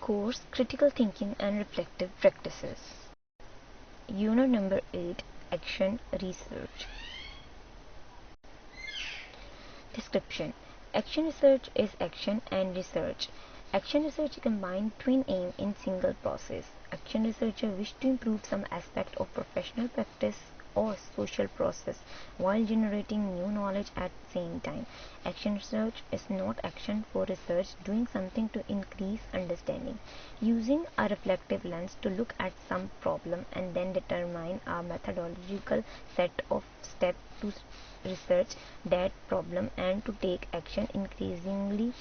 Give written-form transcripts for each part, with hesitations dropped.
course Critical Thinking and Reflective Practices. Unit number 8, Action Research. Description. Action research is action and research. Action research combines twin aim in single process. Action researcher wish to improve some aspect of professional practice or social process while generating new knowledge at the same time. Action research is not action for research, doing something to increase understanding, using a reflective lens to look at some problem and then determine a methodological set of steps to research that problem and to take action, increasingly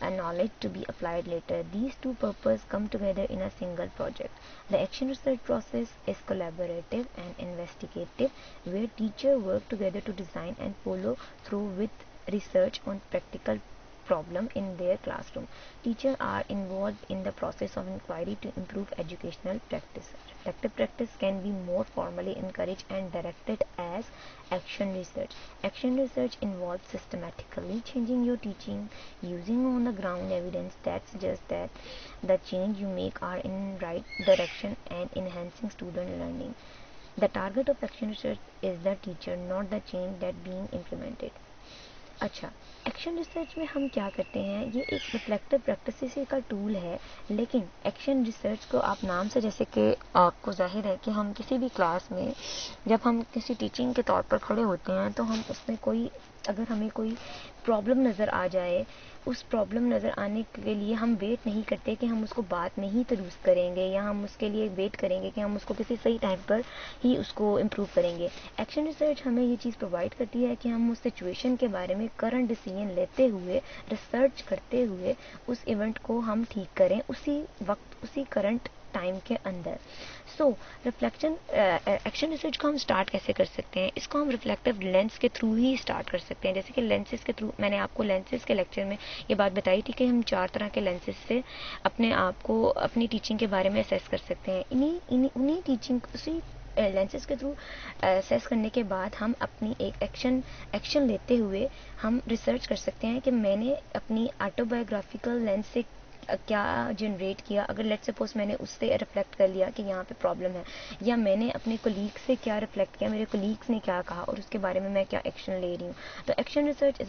knowledge to be applied later. These two purposes come together in a single project. The action research process is collaborative and investigative, where teachers work together to design and follow through with research on practical problem in their classroom. Teachers are involved in the process of inquiry to improve educational practice. Reflective practice can be more formally encouraged and directed as action research. Action research involves systematically changing your teaching using on the ground evidence that suggests that the change you make are in right direction and enhancing student learning. The target of action research is the teacher, not the change that being implemented. अच्छा, action research में हम क्या करते हैं, ये एक reflective practice का tool है, लेकिन एक्शन रिसर्च को आप नाम से जैसे कि आपको जाहिर है कि हम किसी भी क्लास में जब हम किसी टीचिंग के तौर पर खड़े होते हैं तो हम उसमें कोई अगर हमें कोई प्रॉब्लम नज़र आ जाए, उस प्रॉब्लम नज़र आने के लिए हम वेट नहीं करते कि हम उसको बाद में ही दुरुस्त करेंगे या हम उसके लिए वेट करेंगे कि हम उसको किसी सही टाइम पर ही उसको इम्प्रूव करेंगे. एक्शन रिसर्च हमें ये चीज़ प्रोवाइड करती है कि हम उस सिचुएशन के बारे में करंट डिसीजन लेते हुए, रिसर्च करते हुए उस इवेंट को हम ठीक करें उसी वक्त, उसी करंट टाइम के अंदर. सो रिफ्लेक्शन एक्शन रिसर्च को हम स्टार्ट कैसे कर सकते हैं, इसको हम रिफ्लेक्टिव लेंस के थ्रू ही स्टार्ट कर सकते हैं. जैसे कि लेंसेज के थ्रू मैंने आपको लेंसेज के लेक्चर में ये बात बताई थी कि हम 4 तरह के लेंसेज से अपने आप को अपनी टीचिंग के बारे में असेस कर सकते हैं. उन्हीं टीचिंग उसी लेंसेज के थ्रू असेस करने के बाद हम अपनी एक एक्शन लेते हुए हम रिसर्च कर सकते हैं कि मैंने अपनी ऑटोबायोग्राफिकल लेंस से क्या जनरेट किया. अगर लेट सपोज मैंने उससे रिफ्लेक्ट कर लिया कि यहाँ पे प्रॉब्लम है, या मैंने अपने कोलीग से क्या रिफ्लेक्ट किया, मेरे कोलीग्स ने क्या कहा और उसके बारे में मैं क्या एक्शन ले रही हूँ. तो एक्शन रिसर्च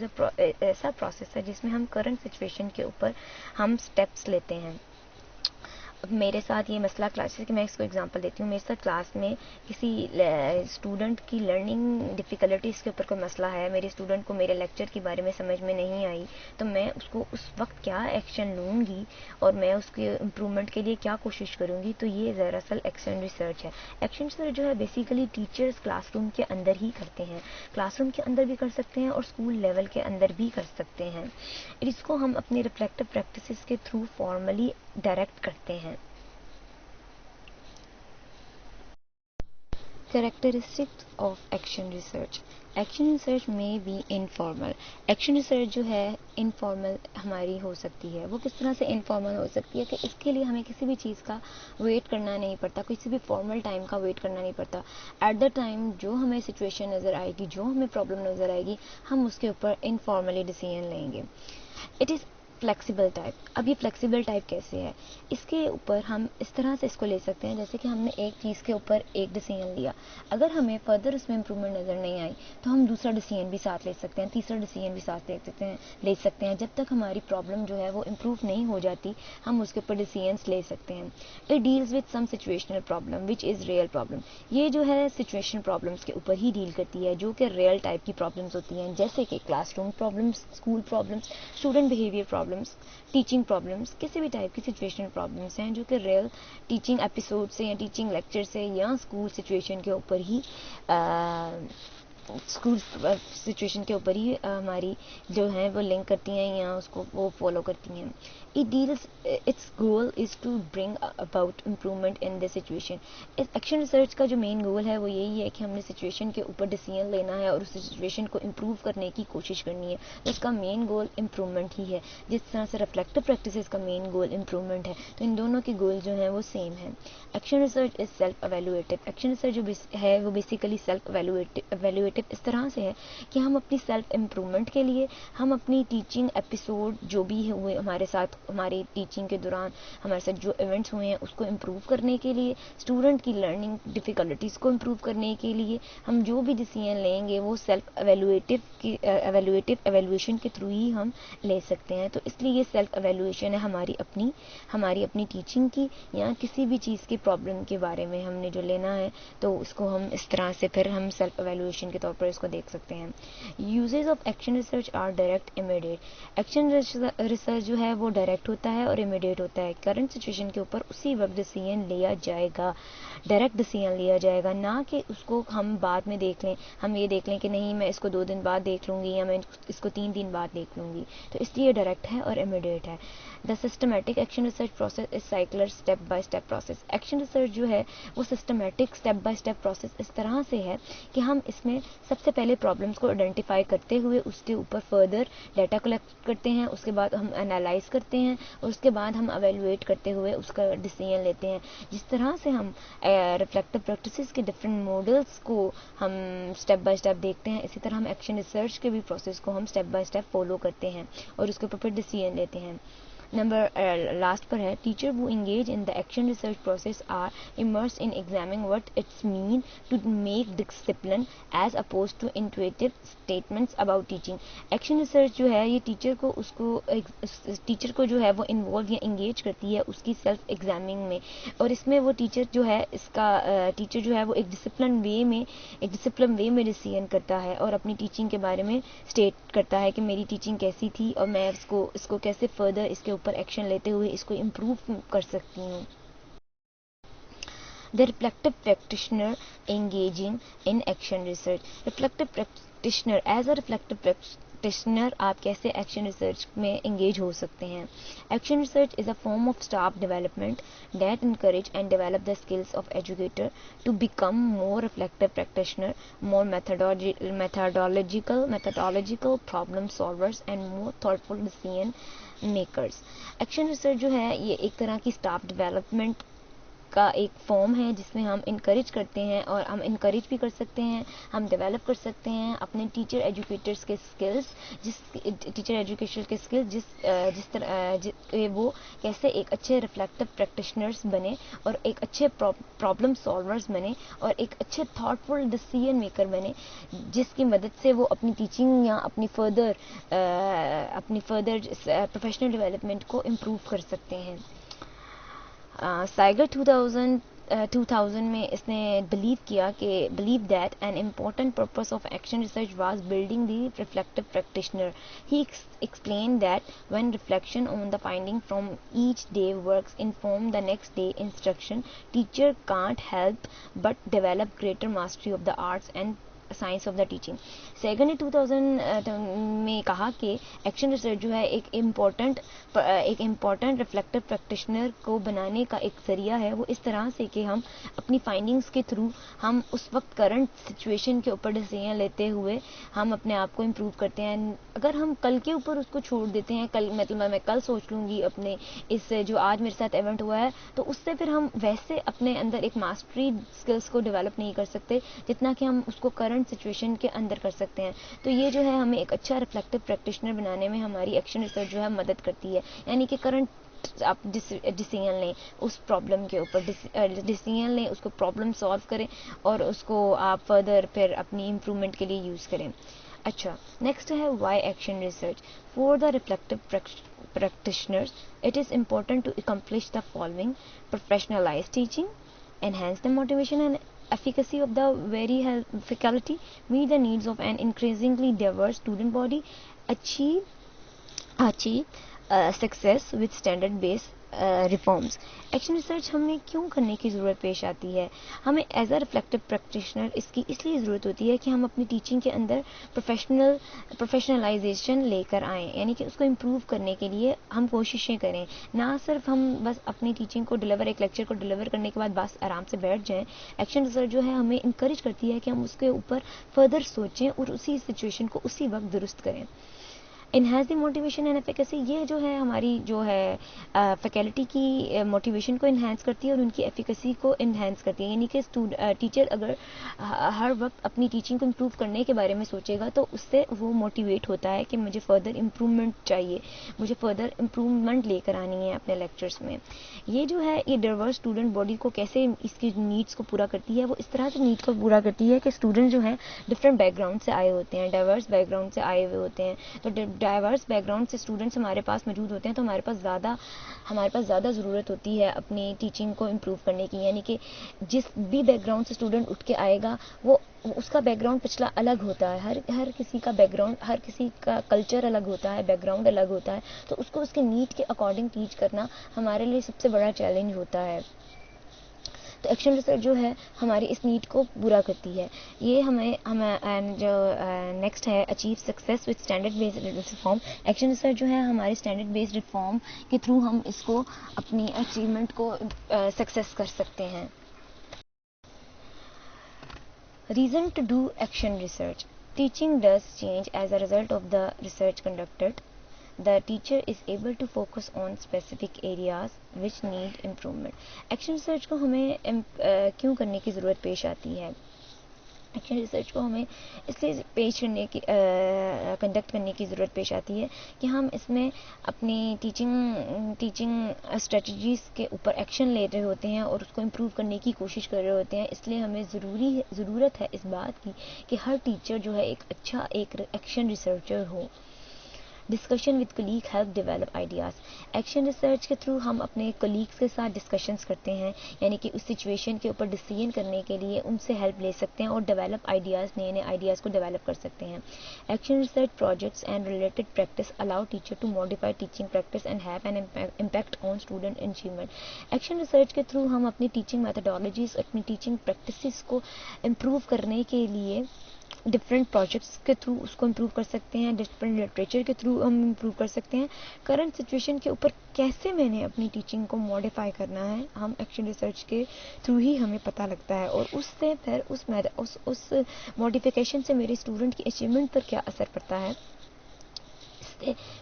ऐसा प्रोसेस है जिसमें हम करंट सिचुएशन के ऊपर हम स्टेप्स लेते हैं. अब मेरे साथ ये मसला क्लासेस कि मैं इसको एग्जांपल देती हूँ. मेरे साथ क्लास में किसी स्टूडेंट की लर्निंग डिफ़िकल्टीज़ के ऊपर कोई मसला है, मेरे स्टूडेंट को मेरे लेक्चर के बारे में समझ में नहीं आई, तो मैं उसको उस वक्त क्या एक्शन लूँगी और मैं उसके इम्प्रूवमेंट के लिए क्या कोशिश करूँगी. तो ये दरअसल एक्शन रिसर्च है. एक्शन रिसर्च जो है बेसिकली टीचर्स क्लासरूम के अंदर ही करते हैं. क्लासरूम के अंदर भी कर सकते हैं और स्कूल लेवल के अंदर भी कर सकते हैं. इसको हम अपने रिफ्लेक्टिव प्रैक्टिसेस के थ्रू फॉर्मली डायरेक्ट करते हैं. Characteristics of action research. Action research में भी इनफॉर्मल. एक्शन रिसर्च जो है इनफॉर्मल हमारी हो सकती है. वो किस तरह से इनफॉर्मल हो सकती है कि इसके लिए हमें किसी भी चीज़ का वेट करना नहीं पड़ता, किसी भी फॉर्मल टाइम का वेट करना नहीं पड़ता. एट द टाइम जो हमें सिचुएशन नज़र आएगी, जो हमें प्रॉब्लम नज़र आएगी, हम उसके ऊपर इनफॉर्मली डिसीजन लेंगे. It is flexible type. अब ये फ्लेक्सिबल टाइप कैसे है, इसके ऊपर हम इस तरह से इसको ले सकते हैं जैसे कि हमने एक चीज़ के ऊपर एक डिसीजन लिया, अगर हमें फर्दर उसमें इम्प्रूवमेंट नज़र नहीं आई तो हम दूसरा डिसीजन भी साथ ले सकते हैं, तीसरा डिसीजन भी साथ ले सकते हैं. जब तक हमारी प्रॉब्लम जो है वो इम्प्रूव नहीं हो जाती हम उसके ऊपर डिसीजंस ले सकते हैं. It deals with some situational problem which is real problem. ये जो है सिचुएशनल प्रॉब्लम्स के ऊपर ही डील करती है जो कि रियल टाइप की प्रॉब्लम्स होती हैं, जैसे कि classroom problems, school problems, student behaviour problems, teaching problems, किसी भी टाइप की सिचुएशनल प्रॉब्लम्स हैं जो कि रियल टीचिंग एपिसोड से या टीचिंग लेक्चर से या स्कूल सिचुएशन के ऊपर ही स्कूल सिचुएशन के ऊपर ही हमारी जो है वो लिंक करती हैं या उसको वो फॉलो करती हैं. It deals its goal is to bring about improvement in the situation. इस एक्शन रिसर्च का जो मेन गोल है वो यही है कि हमने सिचुएशन के ऊपर डिसीजन लेना है और उस सिचुएशन को इम्प्रूव करने की कोशिश करनी है. तो इसका मेन गोल इम्प्रूवमेंट ही है. जिस तरह से रिफ्लेक्टिव प्रैक्टिस का मेन गोल इम्प्रूवमेंट है, तो इन दोनों के गोल जो हैं वो सेम है. Action research is self evaluative. Action research जो है वो बेसिकली सेल्फ एवेल्युएटिव ऑब्जेक्टिव इस तरह से है कि हम अपनी सेल्फ इम्प्रूवमेंट के लिए, हम अपनी टीचिंग एपिसोड जो भी हुए हमारे साथ, हमारी टीचिंग के दौरान हमारे साथ जो इवेंट्स हुए हैं उसको इम्प्रूव करने के लिए, स्टूडेंट की लर्निंग डिफ़िकल्टीज़ को इम्प्रूव करने के लिए हम जो भी डिसीजन लेंगे वो सेल्फ एवेल्यूएशन के थ्रू ही हम ले सकते हैं। तो इसलिए ये सेल्फ एवेल्यूएशन है हमारी अपनी टीचिंग की, या किसी भी चीज़ की प्रॉब्लम के बारे में हमने जो लेना है तो उसको हम इस तरह से फिर हम सेल्फ एवेल्यूएशन के तौर पर इसको देख सकते हैं। Usages of action research are direct, immediate. Action research जो है वो डायरेक्ट होता है और इमीडिएट होता है। करंट सिचुएशन के ऊपर उसी वक्त डिसीजन लिया जाएगा, डायरेक्ट डिसीजन लिया जाएगा, ना कि उसको हम बाद में देख लें, हम ये देख लें कि नहीं मैं इसको 2 दिन बाद देख लूँगी या मैं इसको 3 दिन बाद देख लूँगी। तो इसलिए डायरेक्ट है और इमीडिएट है। The systematic action research process is cycler step by step process. Action research जो है वो systematic step by step process इस तरह से है कि हम इसमें सबसे पहले प्रॉब्लम्स को आइडेंटिफाई करते हुए उसके ऊपर फर्दर डाटा कलेक्ट करते हैं, उसके बाद हम एनालाइज करते हैं और उसके बाद हम एवेलुएट करते हुए उसका डिसीजन लेते हैं। जिस तरह से हम रिफ्लेक्टिव प्रैक्टिसेस के डिफरेंट मॉडल्स को हम स्टेप बाय स्टेप देखते हैं, इसी तरह हम एक्शन रिसर्च के भी प्रोसेस को हम स्टेप बाय स्टेप फॉलो करते हैं और उसके ऊपर फिर डिसीजन लेते हैं। नंबर लास्ट पर है, टीचर वो engage in the action research process are immerse in examining what it's mean to make discipline as oppose to intuitive statements about teaching. Action research जो है ये टीचर को जो है वो इन्वॉल्व या इंगेज करती है उसकी सेल्फ एग्जामिंग में, और इसमें वो टीचर जो है वो एक डिसिप्लिन वे में डिसीजन करता है और अपनी टीचिंग के बारे में स्टेट करता है कि मेरी टीचिंग कैसी थी और मैं इसको कैसे फर्दर इसके ऊपर एक्शन लेते हुए इसको इम्प्रूव कर सकती हूँ। The reflective practitioner engaging in action research. Reflective practitioner, as a reflective practitioner आप कैसे एक्शन रिसर्च में एंगेज हो सकते हैं? Action research is a form of staff development that encourage and develop the skills of educator to become more reflective practitioner, more methodological problem solvers and more thoughtful decision makers. Action research जो है ये एक तरह की staff development का एक form है जिसमें हम इनकरेज करते हैं, और हम इनकरेज भी कर सकते हैं, हम डेवलप कर सकते हैं अपने टीचर एजुकेशन के स्किल्स, जिस तरह वो कैसे एक अच्छे रिफ्लेक्टिव प्रैक्टिशनर्स बने और एक अच्छे प्रॉब्लम सॉल्वर्स बने और एक अच्छे थॉटफुल डिसीजन मेकर बने, जिसकी मदद से वो अपनी टीचिंग या अपनी फर्दर प्रोफेशनल डेवलपमेंट को इम्प्रूव कर सकते हैं। साइगर 2000 में इसने believe that an important purpose of action research was building the reflective practitioner. He explained that when reflection on the finding from each day works inform the next day instruction, teacher can't help but develop greater mastery of the arts and science of the teaching. Sagor ने 2000 में कहा कि action research जो है एक important reflective practitioner को बनाने का एक जरिया है, वो इस तरह से कि हम अपनी फाइंडिंग्स के थ्रू हम उस वक्त करंट सिचुएशन के ऊपर डिसीजन लेते हुए हम अपने आप को इम्प्रूव करते हैं। अगर हम कल के ऊपर उसको छोड़ देते हैं, कल मतलब मैं कल सोच लूँगी अपने इस जो आज मेरे साथ इवेंट हुआ है, तो उससे फिर हम वैसे अपने अंदर एक मास्टरी स्किल्स को डेवलप नहीं कर सकते जितना कि हम उसको करंट सिचुएशन के अंदर कर सकते हैं। तो ये जो है हमें एक अच्छा रिफ्लेक्टिव प्रैक्टिशनर बनाने में हमारी एक्शन रिसर्च जो है मदद करती है, यानी कि करंट आप डिसीजन लें उस प्रॉब्लम के ऊपर, डिसीजन लें, उसको प्रॉब्लम सॉल्व करें और उसको आप फर्दर फिर अपनी इम्प्रूवमेंट के लिए यूज़ करें। अच्छा, नेक्स्ट है why action research. For the reflective practitioners it is important to accomplish the following: professionalize teaching, enhance the motivation and efficacy of the very faculty, meet the needs of an increasingly diverse student body, achieve success with standard based reforms. Action research हमें क्यों करने की ज़रूरत पेश आती है? हमें as a reflective practitioner इसकी इसलिए ज़रूरत होती है कि हम अपनी टीचिंग के अंदर प्रोफेशनलाइजेशन लेकर आएँ, यानी कि उसको इम्प्रूव करने के लिए हम कोशिशें करें, ना सिर्फ हम बस अपनी टीचिंग को एक लेक्चर को डिलीवर करने के बाद बस आराम से बैठ जाएँ। एक्शन रिसर्च जो है हमें इंकरेज करती है कि हम उसके ऊपर फर्दर सोचें और उसी सिचुएशन को उसी वक्त दुरुस्त करें। Enhance the motivation and efficacy, ये जो है हमारी जो है फैकल्टी की मोटिवेशन को इन्हांस करती है और उनकी एफिकेसी को इन्हांस करती है। यानी कि टीचर अगर हर वक्त अपनी टीचिंग को इम्प्रूव करने के बारे में सोचेगा तो उससे वो मोटिवेट होता है कि मुझे फर्दर इम्प्रूवमेंट चाहिए, मुझे फर्दर इम्प्रूवमेंट लेकर आनी है अपने लेक्चर्स में। ये जो है ये डाइवर्स स्टूडेंट बॉडी को कैसे इसकी नीड्स को पूरा करती है, वो इस तरह से नीड को पूरा करती है कि स्टूडेंट जो है डिफरेंट बैकग्राउंड से आए होते हैं, डाइवर्स बैकग्राउंड से आए हुए होते हैं। तो डाइवर्स बैकग्राउंड से स्टूडेंट्स हमारे पास मौजूद होते हैं तो हमारे पास ज़्यादा ज़रूरत होती है अपनी टीचिंग को इम्प्रूव करने की। यानी कि जिस भी बैकग्राउंड से स्टूडेंट उठ के आएगा वो उसका बैकग्राउंड पिछला अलग होता है, हर किसी का बैकग्राउंड, हर किसी का कल्चर अलग होता है, बैकग्राउंड अलग होता है, तो उसको उसके नीड के अकॉर्डिंग टीच करना हमारे लिए सबसे बड़ा चैलेंज होता है। तो एक्शन रिसर्च जो है हमारी इस नीड को पूरा करती है। ये हमें जो नेक्स्ट है achieve success with standard based reform. Action research जो है हमारे स्टैंडर्ड बेस्ड रिफॉर्म के थ्रू हम इसको अपनी अचीवमेंट को सक्सेस कर सकते हैं। Reason to do action research. Teaching does change as a result of the research conducted. The teacher is able to focus on specific areas which need improvement. Action research को हमें क्यों करने की ज़रूरत पेश आती है? एक्शन रिसर्च को हमें इसलिए कंडक्ट करने की ज़रूरत पेश आती है कि हम इसमें अपनी टीचिंग स्ट्रेटजीज़ के ऊपर एक्शन ले रहे होते हैं और उसको इम्प्रूव करने की कोशिश कर रहे होते हैं। इसलिए हमें ज़रूरत है इस बात की कि हर टीचर जो है एक एक्शन रिसर्चर हो। Discussion with colleague help develop ideas. Action research के थ्रू हम अपने कलीग्स के साथ डिस्कशंस करते हैं, यानी कि उस सिचुएशन के ऊपर डिसीजन करने के लिए उनसे हेल्प ले सकते हैं और डेवलप आइडियाज़, नए नए आइडियाज़ को डेवलप कर सकते हैं। Action research projects and related practice allow teacher to modify teaching practice and have an impact on student achievement. Action research के थ्रू हम अपनी टीचिंग मैथडोलॉजीज, अपनी टीचिंग प्रैक्टिसेस को इम्प्रूव करने के लिए डिफरेंट प्रोजेक्ट्स के थ्रू उसको इम्प्रूव कर सकते हैं, डिफरेंट लिटरेचर के थ्रू हम इम्प्रूव कर सकते हैं। करंट सिचुएशन के ऊपर कैसे मैंने अपनी टीचिंग को मॉडिफाई करना है, हम एक्शन रिसर्च के थ्रू ही हमें पता लगता है और उससे फिर उस मॉडिफिकेशन से मेरे स्टूडेंट की अचीवमेंट पर क्या असर पड़ता है,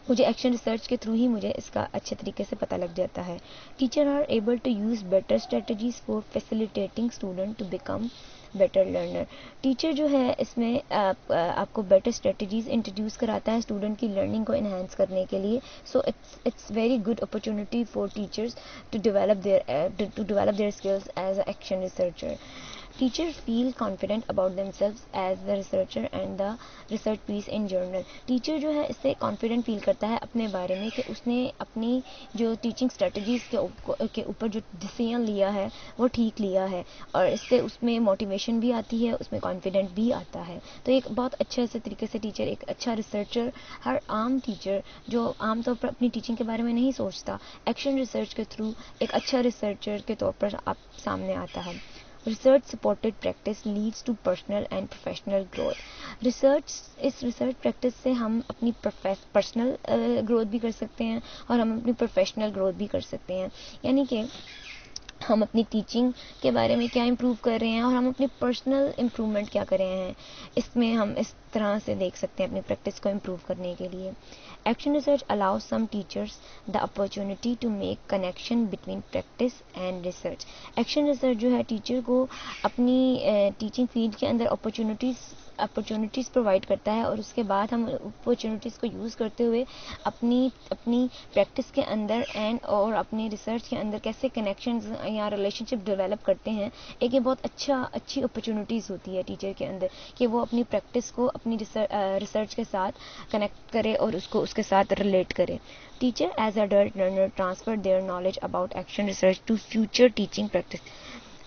मुझे एक्शन रिसर्च के थ्रू ही मुझे इसका अच्छे तरीके से पता लग जाता है। Teacher are able to use better strategies for facilitating student to become better learner. Teacher जो है इसमें आपको बेटर स्ट्रेटजीज इंट्रोड्यूस कराता है स्टूडेंट की लर्निंग को इन्हांस करने के लिए। So it's very good opportunity for teachers to develop their skills as a action researcher. Teachers feel confident about themselves as the researcher and the research piece in journal. Teacher जो है इससे confident feel करता है अपने बारे में कि उसने अपनी जो टीचिंग स्ट्रेटजीज के ऊपर जो डिसीजन लिया है वो ठीक लिया है और इससे उसमें मोटिवेशन भी आती है, उसमें कॉन्फिडेंट भी आता है। तो एक बहुत अच्छे से तरीके से टीचर, एक अच्छा रिसर्चर, हर आम टीचर जो आमतौर पर अपनी टीचिंग के बारे में नहीं सोचता, एक्शन रिसर्च के थ्रू एक अच्छा रिसर्चर के तौर पर आप सामने आता है। Research supported practice leads to personal and professional growth. इस रिसर्च प्रैक्टिस से हम अपनी पर्सनल ग्रोथ भी कर सकते हैं और हम अपनी प्रोफेशनल ग्रोथ भी कर सकते हैं। यानी कि हम अपनी टीचिंग के बारे में क्या इम्प्रूव कर रहे हैं और हम अपनी पर्सनल इम्प्रूवमेंट क्या कर रहे हैं, इसमें हम इस तरह से देख सकते हैं अपनी प्रैक्टिस को इम्प्रूव करने के लिए। Action research allows some teachers the opportunity to make connection between practice and research. Action research जो है टीचर को अपनी टीचिंग फील्ड के अंदर अपॉर्चुनिटीज़ प्रोवाइड करता है और उसके बाद हम अपॉर्चुनिटीज़ को यूज़ करते हुए अपनी प्रैक्टिस के अंदर और अपनी रिसर्च के अंदर कैसे कनेक्शंस या रिलेशनशिप डेवलप करते हैं। एक ये बहुत अच्छी अपॉर्चुनिटीज़ होती है टीचर के अंदर कि वो अपनी प्रैक्टिस को अपनी रिसर्च के साथ कनेक्ट करे और उसको उसके साथ रिलेट करे। Teacher as adult learner transfer their knowledge about action research to future teaching practice.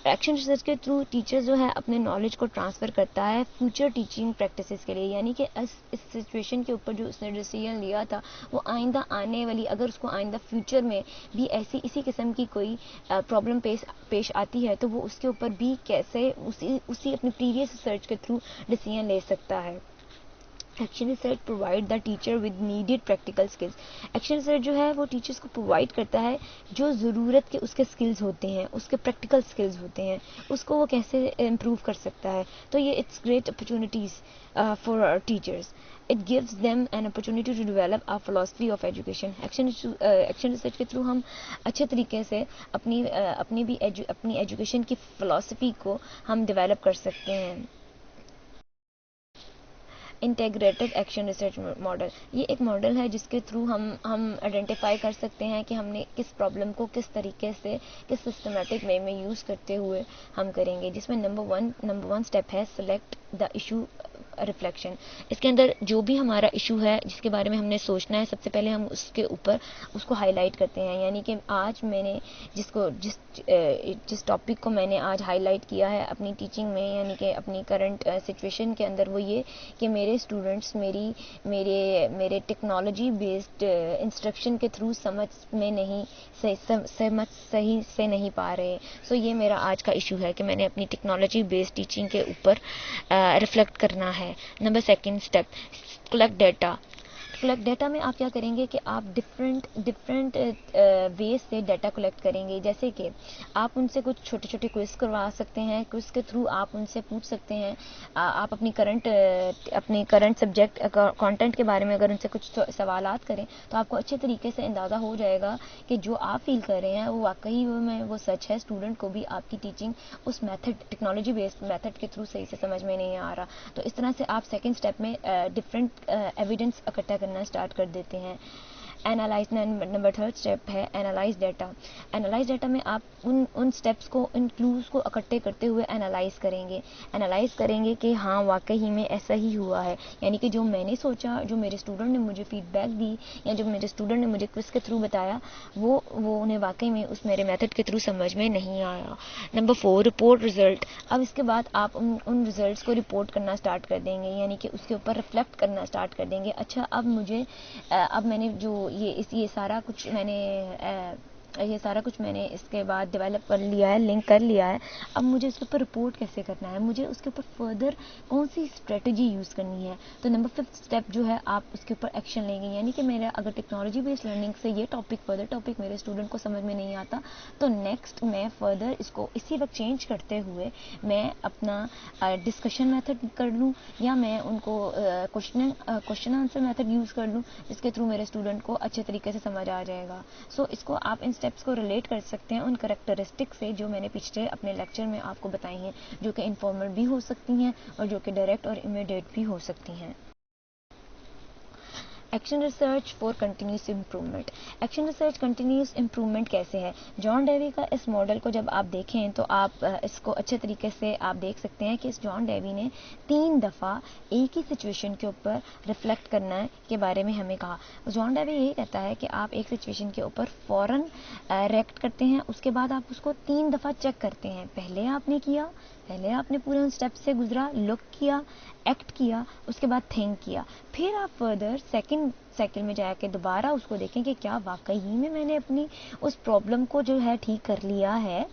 Action research के थ्रू टीचर जो है अपने नॉलेज को ट्रांसफ़र करता है फ्यूचर टीचिंग प्रैक्टिसेस के लिए। यानी कि इस सिचुएशन के ऊपर जो उसने डिसीजन लिया था वो आइंदा आने वाली, अगर उसको आइंदा फ्यूचर में भी इसी किस्म की कोई प्रॉब्लम पेश आती है तो वो उसके ऊपर भी कैसे उसी अपनी प्रीवियस रिसर्च के थ्रू डिसीजन ले सकता है। Action research provide the teacher with needed practical skills. Action research जो है वो टीचर्स को प्रोवाइड करता है जो ज़रूरत के उसके स्किल्स होते हैं, उसके प्रैक्टिकल स्किल्स होते हैं, उसको वो कैसे इम्प्रूव कर सकता है। तो ये it's great opportunities for teachers. It gives them an opportunity to develop a philosophy of education. Action research के थ्रू हम अच्छे तरीके से अपनी एजुकेशन की फिलॉसफी को हम डेवलप कर सकते हैं। इंटेग्रेटेड एक्शन रिसर्च मॉडल, ये एक मॉडल है जिसके थ्रू हम आइडेंटिफाई कर सकते हैं कि हमने किस प्रॉब्लम को किस तरीके से किस सिस्टमेटिक वे में यूज़ करते हुए हम करेंगे, जिसमें नंबर वन स्टेप है सेलेक्ट द इशू रिफ्लेक्शन। इसके अंदर जो भी हमारा इशू है जिसके बारे में हमने सोचना है, सबसे पहले हम उसके ऊपर उसको हाईलाइट करते हैं। यानी कि आज मैंने जिस टॉपिक को मैंने आज हाईलाइट किया है अपनी टीचिंग में, यानी कि अपनी करंट सिचुएशन के अंदर, वो ये कि मेरे स्टूडेंट्स मेरे टेक्नोलॉजी बेस्ड इंस्ट्रक्शन के थ्रू समझ सही से नहीं पा रहे। सो ये मेरा आज का इशू है कि मैंने अपनी टेक्नोलॉजी बेस्ड टीचिंग के ऊपर रिफ्लेक्ट करना है। Number second step, collect data. Collect data में आप क्या करेंगे कि आप डिफरेंट वेज से डाटा कलेक्ट करेंगे। जैसे कि आप उनसे कुछ छोटे छोटे क्विज करवा सकते हैं, क्विज के थ्रू आप उनसे पूछ सकते हैं, आप अपनी करंट सब्जेक्ट कंटेंट के बारे में अगर उनसे कुछ सवालात करें तो आपको अच्छे तरीके से अंदाज़ा हो जाएगा कि जो आप फील कर रहे हैं वो वाकई में वो सच है। स्टूडेंट को भी आपकी टीचिंग उस टेक्नोलॉजी बेस्ड मेथड के थ्रू सही से समझ में नहीं आ रहा। तो इस तरह से आप सेकेंड स्टेप में डिफरेंट एविडेंस इकट्ठा करना स्टार्ट कर देते हैं। एनालाइज, नंबर थर्ड स्टेप है एनालाइज डाटा। एनालाइज डाटा में आप उन स्टेप्स को, उन क्लूज को इकट्ठे करते हुए एनालाइज करेंगे कि हाँ वाकई में ऐसा ही हुआ है। यानी कि जो मैंने सोचा, जो मेरे स्टूडेंट ने मुझे फीडबैक दी या जो मेरे स्टूडेंट ने मुझे क्विज के थ्रू बताया, वो उन्हें वाकई में उस मेरे मेथड के थ्रू समझ में नहीं आया। Number 4, report result. अब इसके बाद आप उन रिजल्ट्स को रिपोर्ट करना स्टार्ट कर देंगे, यानी कि उसके ऊपर रिफ्लेक्ट करना स्टार्ट कर देंगे। अच्छा, अब मैंने जो ये सारा कुछ मैंने इसके बाद डेवलप कर लिया है, लिंक कर लिया है। अब मुझे उसके ऊपर रिपोर्ट कैसे करना है, मुझे उसके ऊपर फर्दर कौन सी स्ट्रेटजी यूज़ करनी है। तो नंबर 5 स्टेप जो है, आप उसके ऊपर एक्शन लेंगे। यानी कि मेरा अगर टेक्नोलॉजी बेस्ड लर्निंग से ये फर्दर टॉपिक मेरे स्टूडेंट को समझ में नहीं आता, तो नेक्स्ट मैं फर्दर इसको इसी वक्त चेंज करते हुए मैं अपना डिस्कशन मेथड कर लूँ, या मैं उनको क्वेश्चन आंसर मेथड यूज़ कर लूँ, जिसके थ्रू मेरे स्टूडेंट को अच्छे तरीके से समझ आ जाएगा। सो इसको आप इन स्टेप्स को रिलेट कर सकते हैं उन करेक्टरिस्टिक से जो मैंने पिछले अपने लेक्चर में आपको बताई हैं, जो कि इनफॉर्मल भी हो सकती हैं और जो कि डायरेक्ट और इमीडिएट भी हो सकती हैं। Action research for continuous improvement. Action research continuous improvement कैसे है? जॉन डेवी का इस मॉडल को जब आप देखें तो आप इसको अच्छे तरीके से आप देख सकते हैं कि इस जॉन डेवी ने 3 दफ़ा एक ही सिचुएशन के ऊपर रिफ्लेक्ट करना के बारे में हमें कहा। जॉन डेवी ये कहता है कि आप एक सिचुएशन के ऊपर फ़ौरन रिएक्ट करते हैं, उसके बाद आप उसको 3 दफ़ा चेक करते हैं। पहले आपने पूरे उन स्टेप से गुजरा, लुक किया, एक्ट किया, उसके बाद थिंक किया, फिर आप फर्दर सेकंड साइकिल में जाके दोबारा उसको देखें कि क्या वाकई में मैंने अपनी उस प्रॉब्लम को जो है ठीक कर लिया है।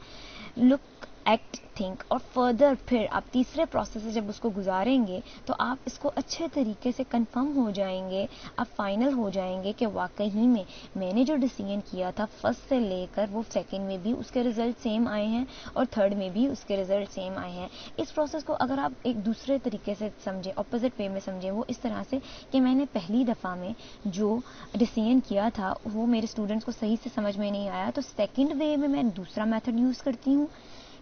लुक, एक्ट, थिंक, और फर्दर फिर आप तीसरे प्रोसेस से जब उसको गुजारेंगे तो आप इसको अच्छे तरीके से कंफर्म हो जाएंगे, आप फाइनल हो जाएंगे कि वाकई में मैंने जो डिसीजन किया था फर्स्ट से लेकर वो सेकंड में भी उसके रिजल्ट सेम आए हैं और थर्ड में भी उसके रिजल्ट सेम आए हैं। इस प्रोसेस को अगर आप एक दूसरे तरीके से समझें, ऑपोजिट वे में समझें, वो इस तरह से कि मैंने पहली दफ़ा में जो डिसीजन किया था वो मेरे स्टूडेंट्स को सही से समझ में नहीं आया, तो सेकेंड वे में मैं दूसरा मेथड यूज़ करती हूँ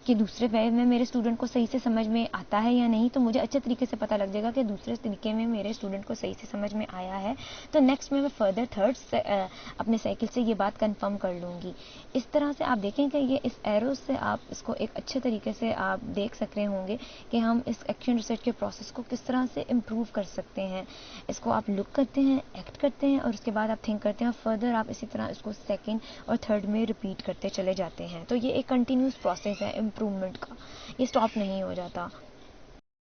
कि दूसरे वे में मेरे स्टूडेंट को सही से समझ में आता है या नहीं, तो मुझे अच्छे तरीके से पता लग जाएगा कि दूसरे तरीके में मेरे स्टूडेंट को सही से समझ में आया है। तो नेक्स्ट में मैं फर्दर थर्ड से अपने साइकिल से ये बात कंफर्म कर लूँगी। इस तरह से आप देखें कि ये इस एरोज से आप इसको एक अच्छे तरीके से आप देख सक रहे होंगे कि हम इस एक्शन रिसर्च के प्रोसेस को किस तरह से इम्प्रूव कर सकते हैं। इसको आप लुक करते हैं, एक्ट करते हैं और उसके बाद आप थिंक करते हैं और फर्दर आप इसी तरह इसको सेकेंड और थर्ड में रिपीट करते चले जाते हैं। तो ये एक कंटिन्यूस प्रोसेस है इम्प्रूवमेंट का, ये स्टॉप नहीं हो जाता।